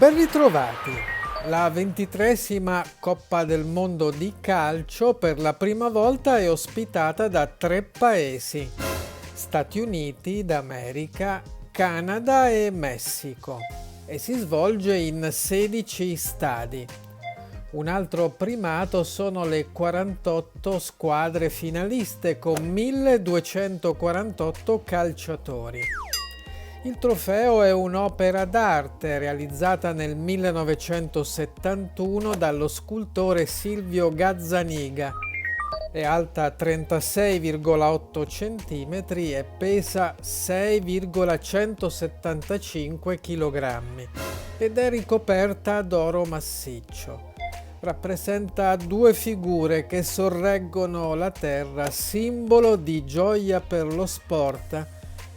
Ben ritrovati! La 23esima Coppa del Mondo di calcio per la prima volta è ospitata da 3 paesi: Stati Uniti d'America, Canada e Messico, e si svolge in 16 stadi. Un altro primato sono le 48 squadre finaliste con 1248 calciatori. Il trofeo è un'opera d'arte realizzata nel 1971 dallo scultore Silvio Gazzaniga. È alta 36,8 cm e pesa 6,175 kg ed è ricoperta d'oro massiccio. Rappresenta 2 figure che sorreggono la terra, simbolo di gioia per lo sport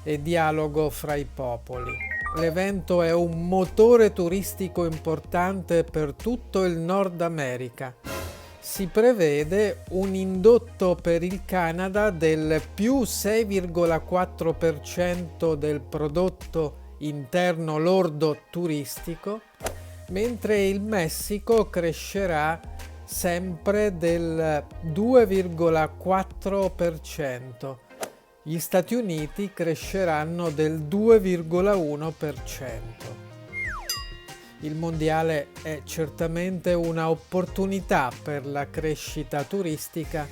e dialogo fra i popoli. L'evento è un motore turistico importante per tutto il Nord America. Si prevede un indotto per il Canada del più 6,4% del prodotto interno lordo turistico, mentre il Messico crescerà sempre del 2,4%. Gli Stati Uniti cresceranno del 2,1%. Il mondiale è certamente una opportunità per la crescita turistica.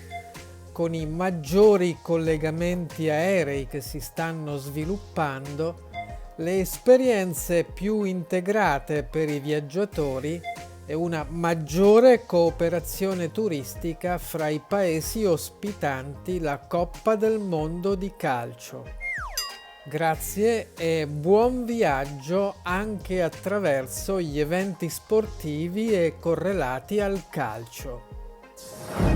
Con i maggiori collegamenti aerei che si stanno sviluppando, le esperienze più integrate per i viaggiatori e una maggiore cooperazione turistica fra i paesi ospitanti la Coppa del Mondo di calcio. Grazie e buon viaggio anche attraverso gli eventi sportivi e correlati al calcio.